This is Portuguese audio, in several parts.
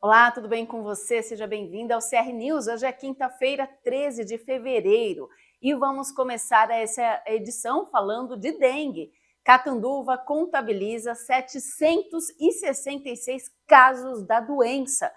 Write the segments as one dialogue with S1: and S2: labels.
S1: Olá, tudo bem com você? Seja bem-vindo ao CR News. Hoje é quinta-feira, 13 de fevereiro e vamos começar essa edição falando de dengue. Catanduva contabiliza 766 casos da doença.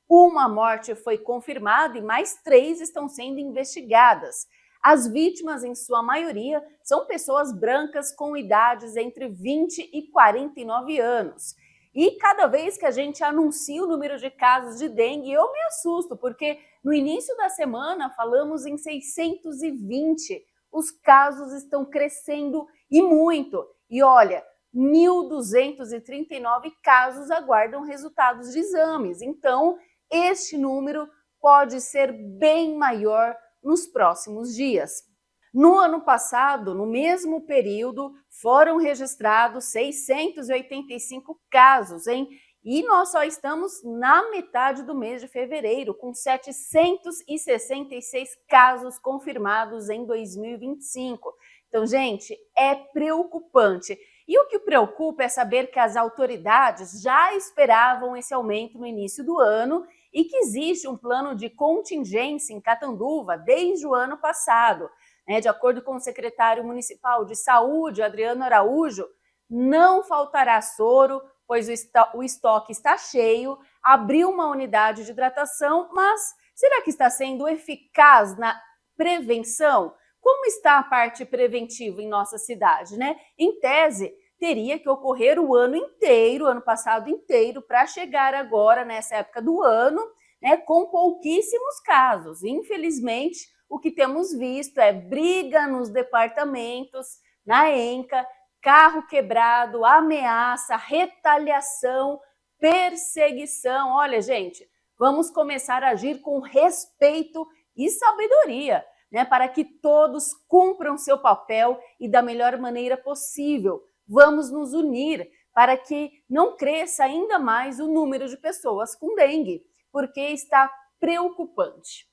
S1: Uma morte foi confirmada e mais 3 estão sendo investigadas. As vítimas, em sua maioria, são pessoas brancas com idades entre 20 e 49 anos. E cada vez que a gente anuncia o número de casos de dengue, eu me assusto, porque no início da semana falamos em 620. Os casos estão crescendo e muito. E olha, 1.239 casos aguardam resultados de exames. Então, este número pode ser bem maior nos próximos dias. No ano passado, no mesmo período, foram registrados 685 casos, hein? E nós só estamos na metade do mês de fevereiro, com 766 casos confirmados em 2025. Então, gente, é preocupante. E o que preocupa é saber que as autoridades já esperavam esse aumento no início do ano e que existe um plano de contingência em Catanduva desde o ano passado. De acordo com o secretário municipal de saúde, Adriano Araújo, não faltará soro, pois o estoque está cheio, abriu uma unidade de hidratação, mas será que está sendo eficaz na prevenção? Como está a parte preventiva em nossa cidade, Em tese, teria que ocorrer o ano inteiro, o ano passado inteiro, para chegar agora, nessa época do ano, com pouquíssimos casos. Infelizmente, o que temos visto é briga nos departamentos, na ENCA, carro quebrado, ameaça, retaliação, perseguição. Olha, gente, vamos começar a agir com respeito e sabedoria, para que todos cumpram seu papel e da melhor maneira possível. Vamos nos unir para que não cresça ainda mais o número de pessoas com dengue, porque está preocupante.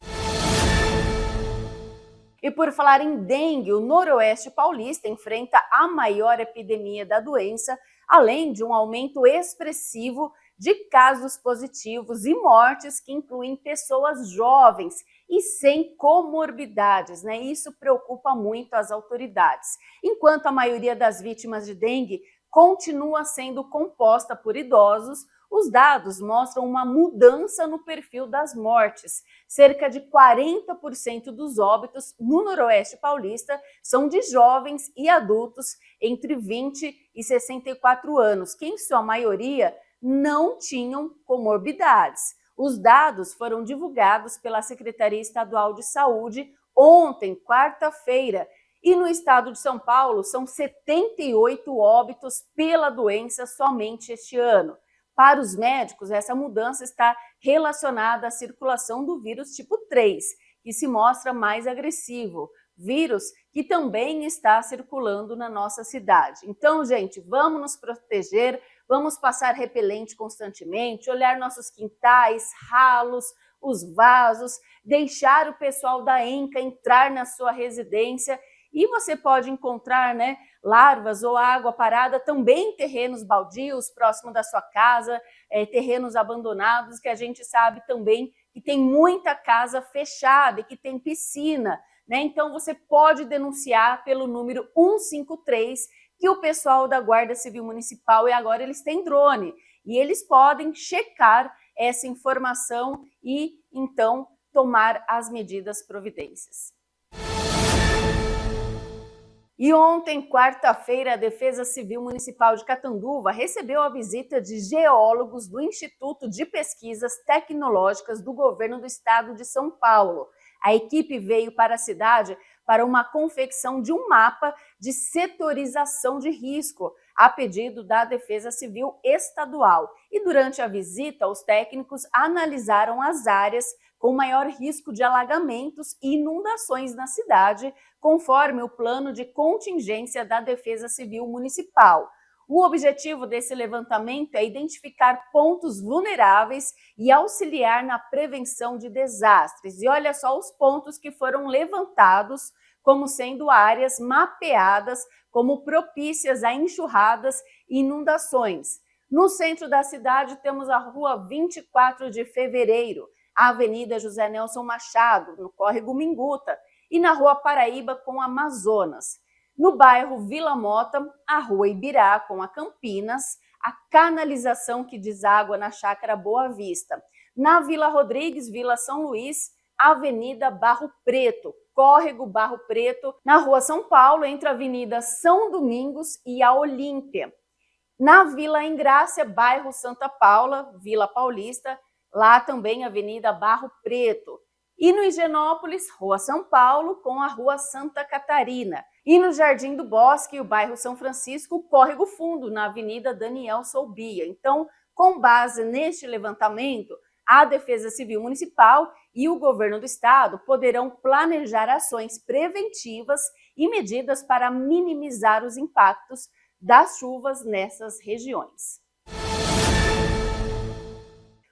S1: E por falar em dengue, o Noroeste Paulista enfrenta a maior epidemia da doença, além de um aumento expressivo de casos positivos e mortes que incluem pessoas jovens e sem comorbidades, Isso preocupa muito as autoridades. Enquanto a maioria das vítimas de dengue continua sendo composta por idosos, os dados mostram uma mudança no perfil das mortes. Cerca de 40% dos óbitos no Noroeste Paulista são de jovens e adultos entre 20 e 64 anos, que em sua maioria não tinham comorbidades. Os dados foram divulgados pela Secretaria Estadual de Saúde ontem, quarta-feira, e no estado de São Paulo são 78 óbitos pela doença somente este ano. Para os médicos, essa mudança está relacionada à circulação do vírus tipo 3, que se mostra mais agressivo, vírus que também está circulando na nossa cidade. Então, gente, vamos nos proteger, vamos passar repelente constantemente, olhar nossos quintais, ralos, os vasos, deixar o pessoal da ENCA entrar na sua residência. E você pode encontrar larvas ou água parada também em terrenos baldios, próximo da sua casa, terrenos abandonados, que a gente sabe também que tem muita casa fechada e que tem piscina. Então você pode denunciar pelo número 153, que o pessoal da Guarda Civil Municipal, e agora eles têm drone, e eles podem checar essa informação e então tomar as medidas providências. E ontem, quarta-feira, a Defesa Civil Municipal de Catanduva recebeu a visita de geólogos do Instituto de Pesquisas Tecnológicas do Governo do Estado de São Paulo. A equipe veio para a cidade para uma confecção de um mapa de setorização de risco, a pedido da Defesa Civil Estadual. E durante a visita, os técnicos analisaram as áreas com maior risco de alagamentos e inundações na cidade, conforme o plano de contingência da Defesa Civil Municipal. O objetivo desse levantamento é identificar pontos vulneráveis e auxiliar na prevenção de desastres. E olha só os pontos que foram levantados como sendo áreas mapeadas como propícias a enxurradas e inundações. No centro da cidade temos a Rua 24 de Fevereiro, a Avenida José Nelson Machado, no Córrego Minguta, e na Rua Paraíba com Amazonas. No bairro Vila Mota, a Rua Ibirá com a Campinas, a canalização que deságua na Chácara Boa Vista. Na Vila Rodrigues, Vila São Luís, Avenida Barro Preto, Córrego Barro Preto, na Rua São Paulo, entre a Avenida São Domingos e a Olímpia. Na Vila Engrácia, bairro Santa Paula, Vila Paulista, lá também Avenida Barro Preto. E no Higienópolis, Rua São Paulo com a Rua Santa Catarina. E no Jardim do Bosque, o bairro São Francisco, Córrego Fundo, na Avenida Daniel Soubia. Então, com base neste levantamento, a Defesa Civil Municipal e o Governo do Estado poderão planejar ações preventivas e medidas para minimizar os impactos das chuvas nessas regiões.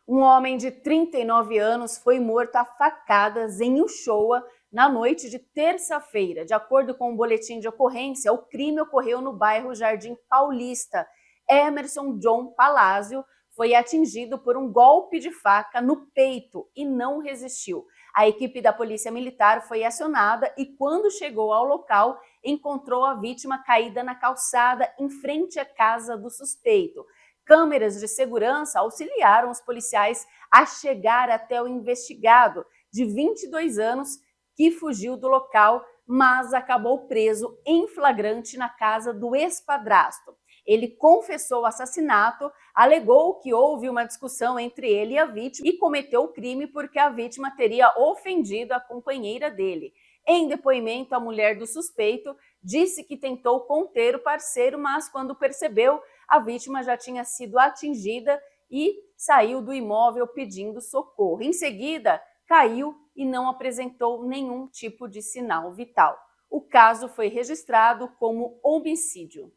S1: Um homem de 39 anos foi morto a facadas em Uchoa na noite de terça-feira. De acordo com o boletim de ocorrência, o crime ocorreu no bairro Jardim Paulista. Emerson John Palazzo foi atingido por um golpe de faca no peito e não resistiu. A equipe da Polícia Militar foi acionada e, quando chegou ao local, encontrou a vítima caída na calçada em frente à casa do suspeito. Câmeras de segurança auxiliaram os policiais a chegar até o investigado, de 22 anos, que fugiu do local, mas acabou preso em flagrante na casa do ex-padrasto. Ele confessou o assassinato, alegou que houve uma discussão entre ele e a vítima e cometeu o crime porque a vítima teria ofendido a companheira dele. Em depoimento, a mulher do suspeito disse que tentou conter o parceiro, mas quando percebeu, a vítima já tinha sido atingida e saiu do imóvel pedindo socorro. Em seguida, caiu e não apresentou nenhum tipo de sinal vital. O caso foi registrado como homicídio.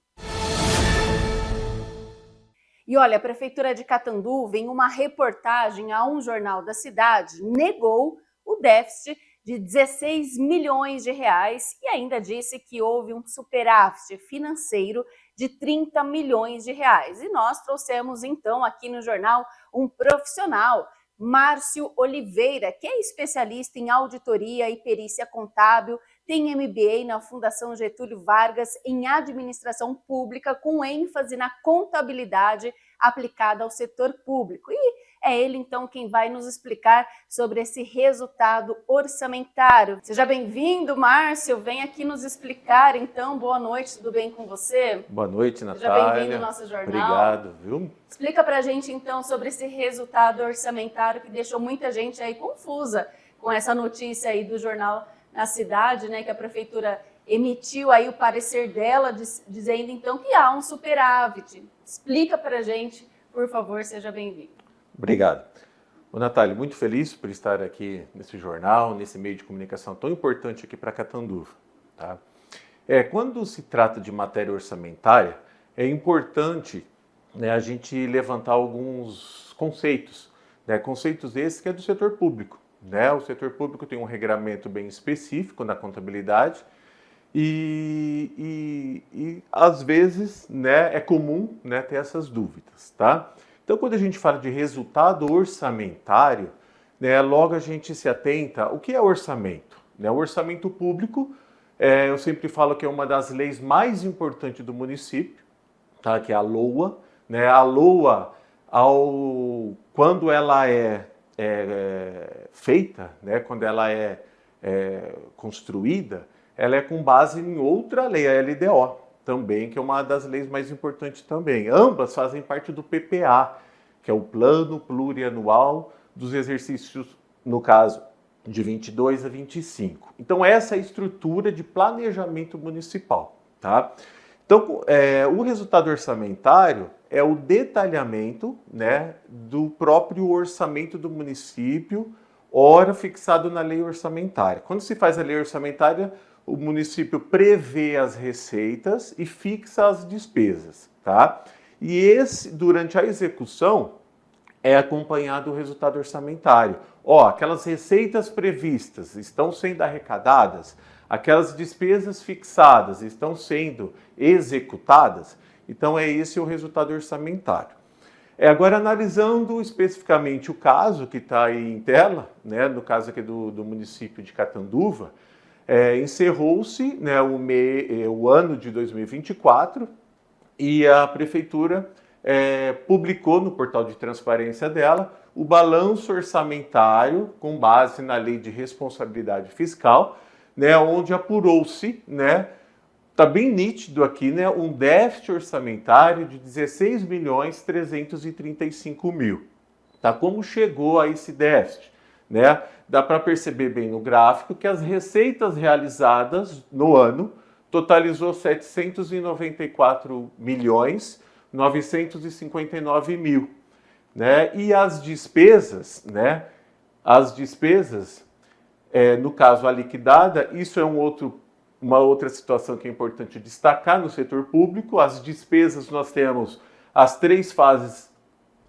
S1: E olha, a Prefeitura de Catanduva, em uma reportagem a um jornal da cidade, negou o déficit de 16 milhões de reais e ainda disse que houve um superávit financeiro de 30 milhões de reais. E nós trouxemos então aqui no jornal um profissional, Márcio Oliveira, que é especialista em auditoria e perícia contábil, tem MBA na Fundação Getúlio Vargas em administração pública, com ênfase na contabilidade aplicada ao setor público. E é ele, então, quem vai nos explicar sobre esse resultado orçamentário. Seja bem-vindo, Márcio. Vem aqui nos explicar, então. Boa noite, tudo bem com você?
S2: Boa noite, Natália.
S1: Seja bem-vindo ao nosso jornal.
S2: Obrigado, viu?
S1: Explica pra gente, então, sobre esse resultado orçamentário que deixou muita gente aí confusa com essa notícia aí do jornal na cidade, né, que a prefeitura emitiu aí o parecer dela, dizendo então que há um superávit. Explica pra gente, por favor, seja bem-vindo.
S2: Obrigado. Ô, Natália, muito feliz por estar aqui nesse jornal, nesse meio de comunicação tão importante aqui para Catanduva. Tá? Quando se trata de matéria orçamentária, é importante, né, a gente levantar alguns conceitos, né, conceitos esses que é do setor público. Né? O setor público tem um regramento bem específico na contabilidade e às vezes, né, é comum, né, ter essas dúvidas. Tá? Então, quando a gente fala de resultado orçamentário, né, logo a gente se atenta o que é orçamento. Né? O orçamento público, eu sempre falo que é uma das leis mais importantes do município, tá? Que é a LOA. Né? A LOA, quando ela é feita, né, quando ela é construída, ela é com base em outra lei, a LDO, também, que é uma das leis mais importantes também. Ambas fazem parte do PPA, que é o Plano Plurianual dos Exercícios, no caso, de 22 a 25. Então, essa é a estrutura de planejamento municipal. Tá? Então, o resultado orçamentário é o detalhamento, né, do próprio orçamento do município, ora fixado na lei orçamentária. Quando se faz a lei orçamentária, o município prevê as receitas e fixa as despesas. Tá? E durante a execução, é acompanhado o resultado orçamentário. Aquelas receitas previstas estão sendo arrecadadas, aquelas despesas fixadas estão sendo executadas, então é esse o resultado orçamentário. Agora, analisando especificamente o caso que está aí em tela, né, no caso aqui do município de Catanduva, encerrou-se, né, o ano de 2024 e a prefeitura publicou no portal de transparência dela o balanço orçamentário com base na Lei de Responsabilidade Fiscal, né, onde apurou-se, né, está bem nítido aqui, né, um déficit orçamentário de 16.335.000. Tá? Como chegou a esse déficit? Né? Dá para perceber bem no gráfico que as receitas realizadas no ano totalizou 794.959.000. Né? E as despesas, né? As despesas, no caso a liquidada, isso é uma outra situação que é importante destacar no setor público. As despesas, nós temos as 3 fases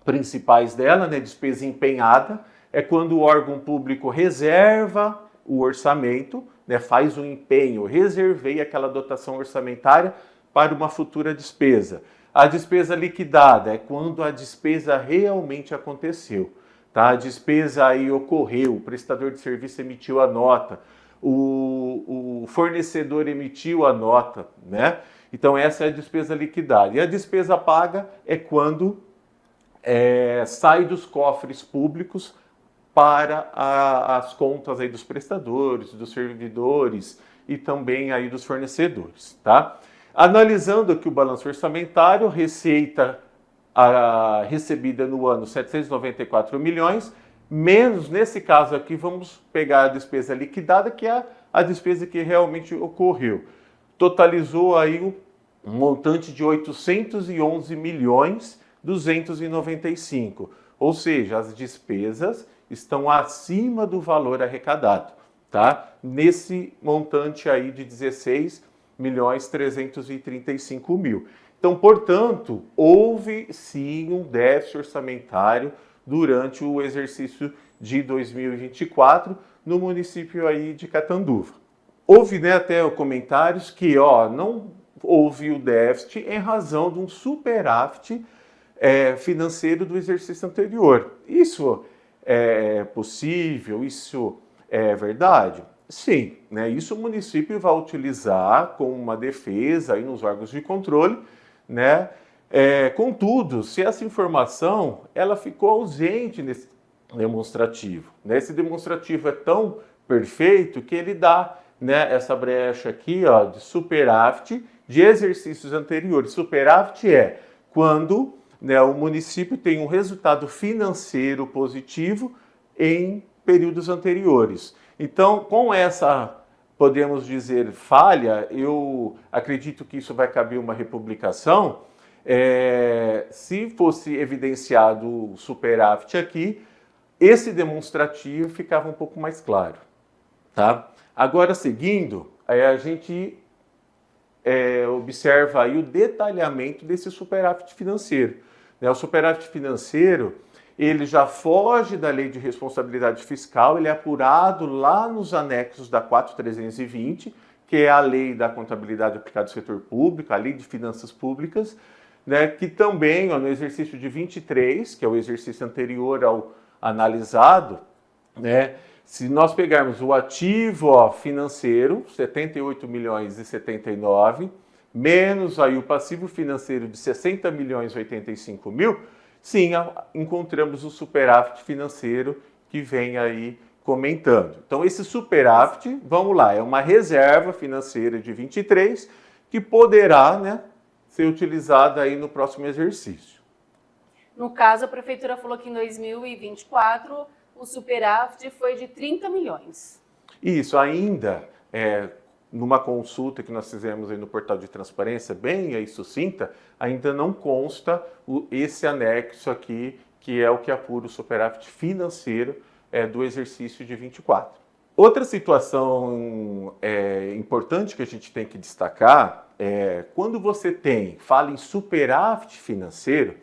S2: principais dela, né? Despesa empenhada, é quando o órgão público reserva o orçamento, né? Faz um empenho, reservei aquela dotação orçamentária para uma futura despesa. A despesa liquidada é quando a despesa realmente aconteceu. Tá? A despesa aí ocorreu, o prestador de serviço emitiu a nota, o fornecedor emitiu a nota, né? Então essa é a despesa liquidada. E a despesa paga é quando sai dos cofres públicos para as contas aí dos prestadores, dos servidores e também aí dos fornecedores, tá? Analisando aqui o balanço orçamentário, receita recebida no ano 794 milhões, menos, nesse caso aqui, vamos pegar a despesa liquidada, que é a despesa que realmente ocorreu. Totalizou aí um montante de 811.295.000, ou seja, as despesas estão acima do valor arrecadado, tá? Nesse montante aí de 16.335.000. Então, portanto, houve sim um déficit orçamentário durante o exercício de 2024 no município aí de Catanduva. Houve, né, até comentários que não houve o déficit em razão de um superávit financeiro do exercício anterior. Isso é possível? Isso é verdade? Sim, né? Isso o município vai utilizar como uma defesa aí nos órgãos de controle, né? Contudo, se essa informação ela ficou ausente nesse demonstrativo, né? Esse demonstrativo é tão perfeito que ele dá, né, essa brecha aqui, de superávit de exercícios anteriores. Superávit é quando, né, o município tem um resultado financeiro positivo em períodos anteriores. Então, com essa, podemos dizer, falha, eu acredito que isso vai caber uma republicação. Se fosse evidenciado o superávit aqui, esse demonstrativo ficava um pouco mais claro. Tá? Agora, seguindo, a gente observa aí o detalhamento desse superávit financeiro. O superávit financeiro, ele já foge da Lei de Responsabilidade Fiscal, ele é apurado lá nos anexos da 4.320, que é a Lei da Contabilidade Aplicada ao Setor Público, a Lei de Finanças Públicas, né, que também, no exercício de 23, que é o exercício anterior ao analisado, né, se nós pegarmos o ativo financeiro, 78.079.000, menos aí o passivo financeiro de 60.085.000, sim, encontramos o superávit financeiro que vem aí comentando. Então, esse superávit, vamos lá, é uma reserva financeira de 23 que poderá, né, ser utilizada aí no próximo exercício.
S1: No caso, a prefeitura falou que em 2024 o superávit foi de 30 milhões.
S2: Isso, ainda numa consulta que nós fizemos aí no portal de transparência, bem aí sucinta, ainda não consta esse anexo aqui, que é o que apura o superávit financeiro do exercício de 24. Outra situação importante que a gente tem que destacar é quando você fala em superávit financeiro,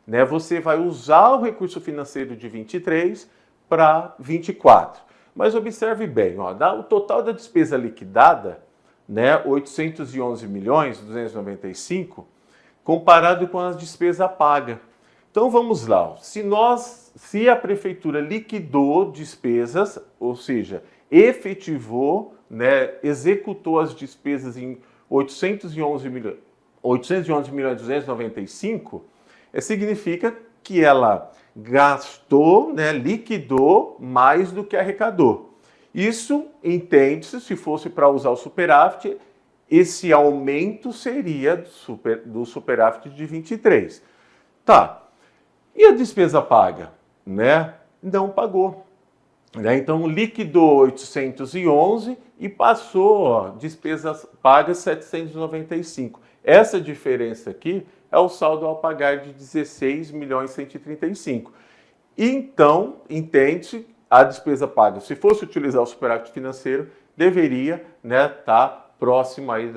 S2: né, você vai usar o recurso financeiro de 23 para 24. Mas observe bem, o total da despesa liquidada, né, 811.295.000, comparado com as despesas pagas. Então vamos lá. Se a prefeitura liquidou despesas, ou seja, efetivou, né, executou as despesas em 811 milhões 295, significa que ela gastou, né, liquidou mais do que arrecadou. Isso entende-se, se fosse para usar o superávit, esse aumento seria do superávit de 23. Tá. E a despesa paga? Né? Não pagou. Né? Então, liquidou 811 e passou, ó, despesas pagas 795. Essa diferença aqui é o saldo ao pagar de 16.135. Então, entende-se, a despesa paga, se fosse utilizar o superávit financeiro, deveria, né, tá próximo aí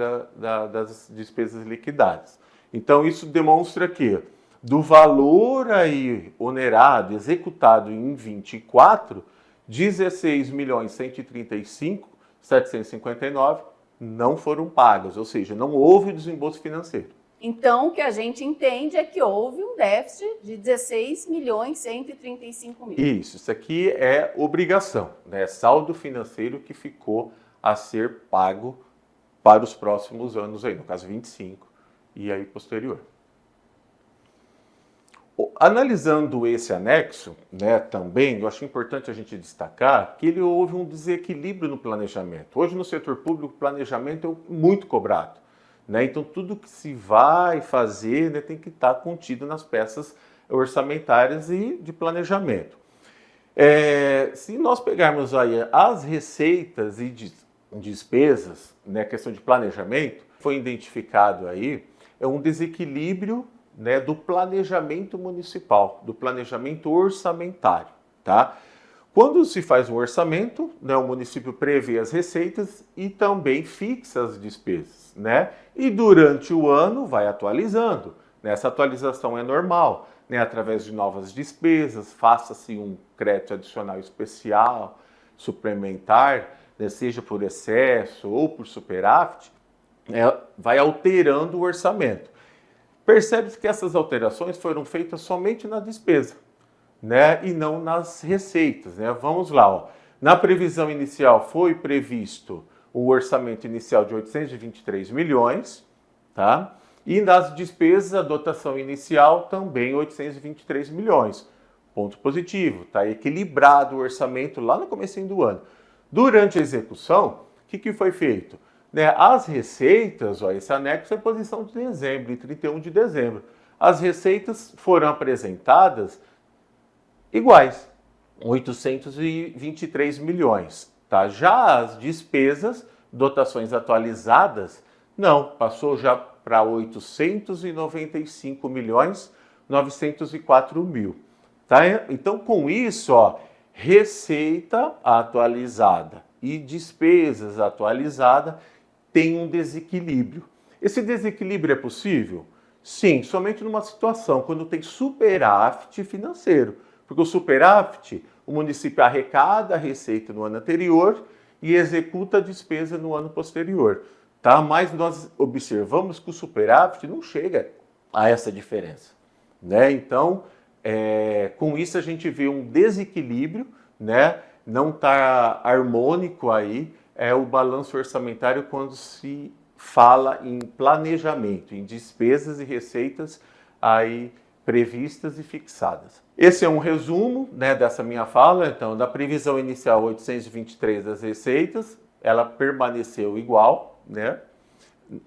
S2: das despesas liquidadas. Então, isso demonstra que do valor aí onerado, executado em 24, 16.135.759 não foram pagas, ou seja, não houve desembolso financeiro.
S1: Então, o que a gente entende é que houve um déficit de 16.135.000.
S2: Isso aqui é obrigação, né? Saldo financeiro que ficou a ser pago para os próximos anos, aí, no caso 25 e aí posterior. Analisando esse anexo, né, também, eu acho importante a gente destacar que houve um desequilíbrio no planejamento. Hoje, no setor público, o planejamento é muito cobrado. Né? Então, tudo que se vai fazer, né, tem que estar contido nas peças orçamentárias e de planejamento. Se nós pegarmos aí as receitas e despesas, né, questão de planejamento, foi identificado aí um desequilíbrio, né, do planejamento municipal, do planejamento orçamentário, tá? Quando se faz um orçamento, né, o município prevê as receitas e também fixa as despesas, né? E durante o ano vai atualizando. Né? Essa atualização é normal, né? Através de novas despesas, faça-se um crédito adicional especial, suplementar, né, seja por excesso ou por superávit, vai alterando o orçamento. Percebe-se que essas alterações foram feitas somente na despesa, né, e não nas receitas. Né? Vamos lá. Ó. Na previsão inicial foi previsto o orçamento inicial de 823 milhões, tá? E nas despesas a dotação inicial também 823 milhões. Ponto positivo, está equilibrado o orçamento lá no comecinho do ano. Durante a execução, o que foi feito? Né, as receitas, ó, esse anexo é posição de dezembro, em 31 de dezembro. As receitas foram apresentadas iguais, 823 milhões. Tá? Já as despesas, dotações atualizadas, não, passou já para 895 milhões 904 mil. Tá? Então, com isso, ó, receita atualizada e despesas atualizadas tem um desequilíbrio. Esse desequilíbrio é possível? Sim, somente numa situação, quando tem superávit financeiro. Porque o superávit, o município arrecada a receita no ano anterior e executa a despesa no ano posterior. Tá? Mas nós observamos que o superávit não chega a essa diferença. Né? Então, com isso a gente vê um desequilíbrio, né? Não está harmônico aí o balanço orçamentário quando se fala em planejamento, em despesas e receitas aí previstas e fixadas. Esse é um resumo, né, dessa minha fala. Então, da previsão inicial 823 das receitas, ela permaneceu igual, né,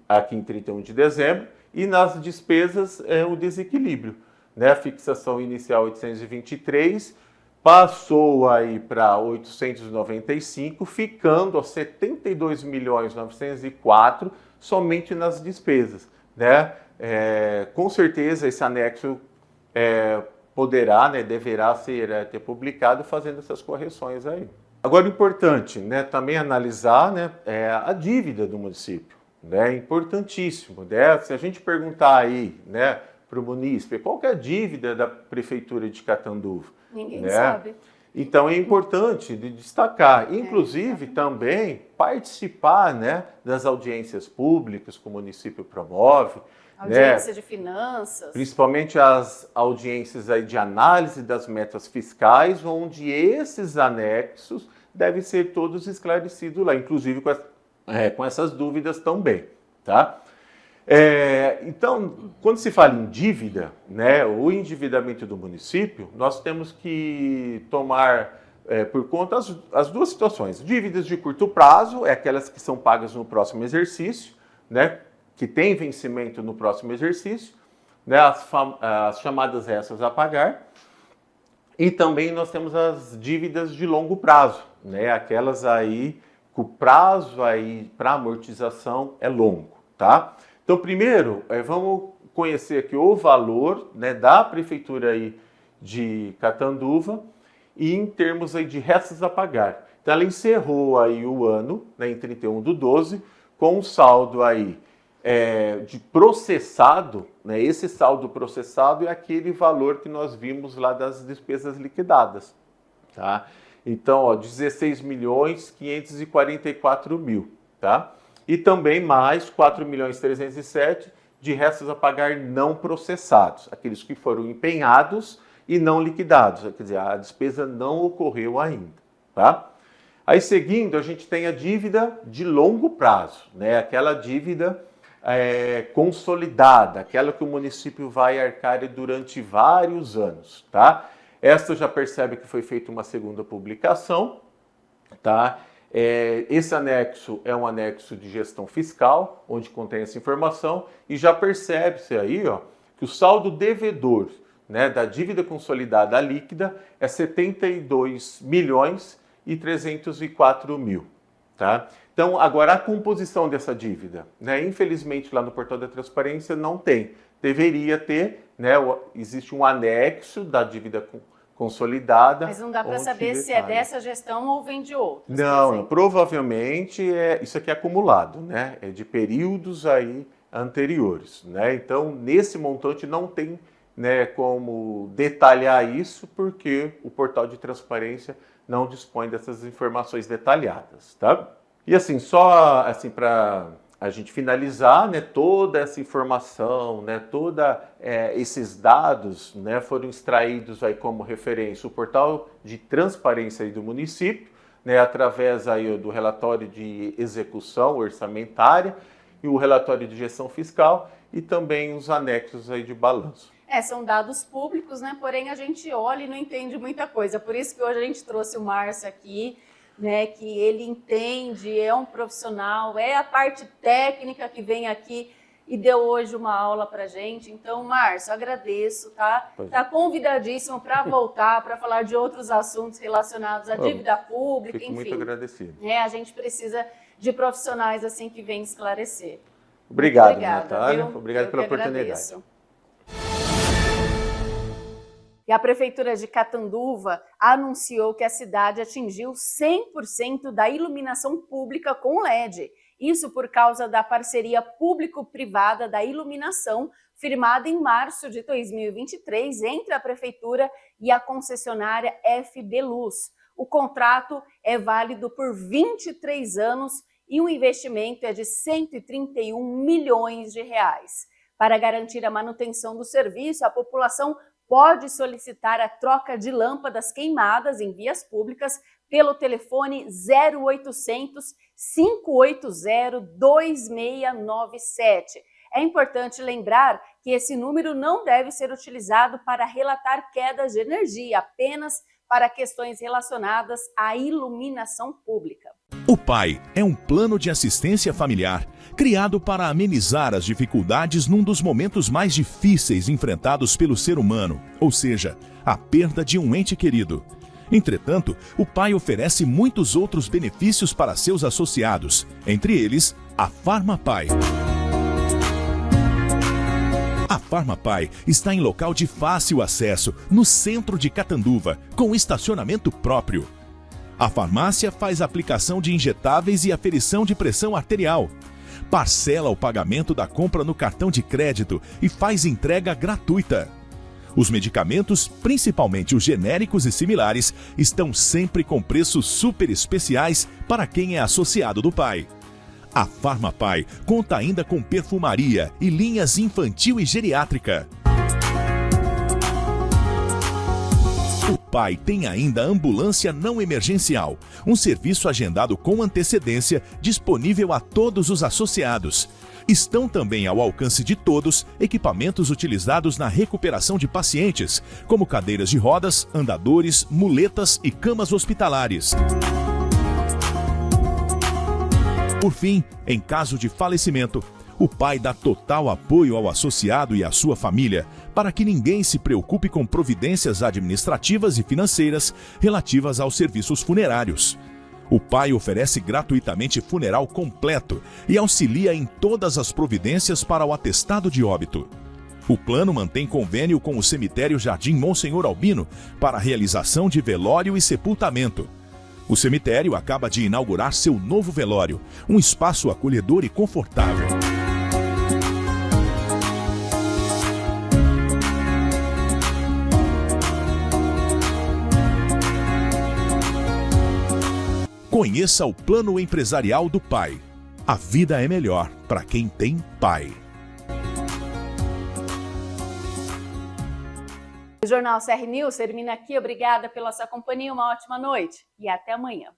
S2: aqui em 31 de dezembro, e nas despesas o desequilíbrio, né, a fixação inicial 823 passou aí para 895, ficando a 72.904 somente nas despesas, né? Com certeza esse anexo poderá, né, deverá ter publicado fazendo essas correções aí. Agora, importante, né, também analisar, né, a dívida do município, né? É importantíssimo, né? Se a gente perguntar aí, né, para o munícipe, qual que é a dívida da prefeitura de Catanduva?
S1: Ninguém sabe.
S2: Então é importante de destacar, inclusive também participar, né, das audiências públicas que o município promove,
S1: Audiência de finanças.
S2: Principalmente as audiências aí de análise das metas fiscais, onde esses anexos devem ser todos esclarecidos lá, inclusive com essas dúvidas também, tá? Então, quando se fala em dívida, né, o endividamento do município, nós temos que tomar por conta as duas situações. Dívidas de curto prazo, aquelas que são pagas no próximo exercício, né, que tem vencimento no próximo exercício, né, as chamadas restas a pagar. E também nós temos as dívidas de longo prazo, né, aquelas aí que o prazo aí para amortização é longo, tá? Então, primeiro, vamos conhecer aqui o valor, né, da Prefeitura aí de Catanduva e em termos aí de restas a pagar. Então, ela encerrou aí o ano, né, em 31/12, com um saldo aí de processado, né, esse saldo processado é aquele valor que nós vimos lá das despesas liquidadas, tá? Então, 16.544.000, tá? E também mais 4.307.000 de restos a pagar não processados, aqueles que foram empenhados e não liquidados, quer dizer, a despesa não ocorreu ainda, tá? Aí, seguindo, a gente tem a dívida de longo prazo, né? Aquela dívida consolidada, aquela que o município vai arcar durante vários anos, tá? Esta já percebe que foi feita uma segunda publicação, tá? Esse anexo é um anexo de gestão fiscal, onde contém essa informação, e já percebe-se aí, ó, que o saldo devedor, né, da dívida consolidada líquida é 72.304.000, tá? Então, agora a composição dessa dívida, né? Infelizmente lá no portal da transparência não tem. Deveria ter, né? Existe um anexo da dívida consolidada.
S1: Mas não dá para saber se é dessa gestão ou vem de outros.
S2: Não, provavelmente isso aqui é acumulado, né? É de períodos aí anteriores, né? Então, nesse montante não tem, né, como detalhar isso, porque o portal de transparência não dispõe dessas informações detalhadas, tá? E assim, só assim para a gente finalizar, né, toda essa informação, né, esses dados, né, foram extraídos aí como referência o portal de transparência aí do município, né, através aí do relatório de execução orçamentária e o relatório de gestão fiscal e também os anexos aí de balanço.
S1: São dados públicos, né? Porém a gente olha e não entende muita coisa. Por isso que hoje a gente trouxe o Márcio aqui, né? Que ele entende, é um profissional, é a parte técnica que vem aqui e deu hoje uma aula pra gente. Então, Márcio, agradeço, tá? Tá convidadíssimo para voltar, para falar de outros assuntos relacionados à dívida pública,
S2: Fico
S1: enfim.
S2: muito agradecido.
S1: A gente precisa de profissionais assim que vêm esclarecer.
S2: Obrigado, Natália. Obrigado pela oportunidade.
S1: Agradeço. E a Prefeitura de Catanduva anunciou que a cidade atingiu 100% da iluminação pública com LED. Isso por causa da parceria público-privada da iluminação, firmada em março de 2023 entre a Prefeitura e a concessionária FB Luz. O contrato é válido por 23 anos e o investimento é de R$ 131 milhões. Para garantir a manutenção do serviço, a população pode solicitar a troca de lâmpadas queimadas em vias públicas pelo telefone 0800 580 2697. É importante lembrar que esse número não deve ser utilizado para relatar quedas de energia, apenas para questões relacionadas à iluminação pública.
S3: O PAI é um plano de assistência familiar criado para amenizar as dificuldades num dos momentos mais difíceis enfrentados pelo ser humano, ou seja, a perda de um ente querido. Entretanto, o PAI oferece muitos outros benefícios para seus associados, entre eles a FarmaPai. A FarmaPai está em local de fácil acesso, no centro de Catanduva, com estacionamento próprio. A farmácia faz aplicação de injetáveis e aferição de pressão arterial. Parcela o pagamento da compra no cartão de crédito e faz entrega gratuita. Os medicamentos, principalmente os genéricos e similares, estão sempre com preços super especiais para quem é associado do PAI. A Farmapai conta ainda com perfumaria e linhas infantil e geriátrica. O Pai tem ainda ambulância não emergencial, um serviço agendado com antecedência, disponível a todos os associados. Estão também ao alcance de todos equipamentos utilizados na recuperação de pacientes, como cadeiras de rodas, andadores, muletas e camas hospitalares. Por fim, em caso de falecimento, o Pai dá total apoio ao associado e à sua família, para que ninguém se preocupe com providências administrativas e financeiras relativas aos serviços funerários. O Pai oferece gratuitamente funeral completo e auxilia em todas as providências para o atestado de óbito. O plano mantém convênio com o cemitério Jardim Monsenhor Albino para a realização de velório e sepultamento. O cemitério acaba de inaugurar seu novo velório, um espaço acolhedor e confortável. Conheça o plano empresarial do Pai. A vida é melhor para quem tem Pai.
S1: O Jornal CR News termina aqui. Obrigada pela sua companhia, uma ótima noite e até amanhã.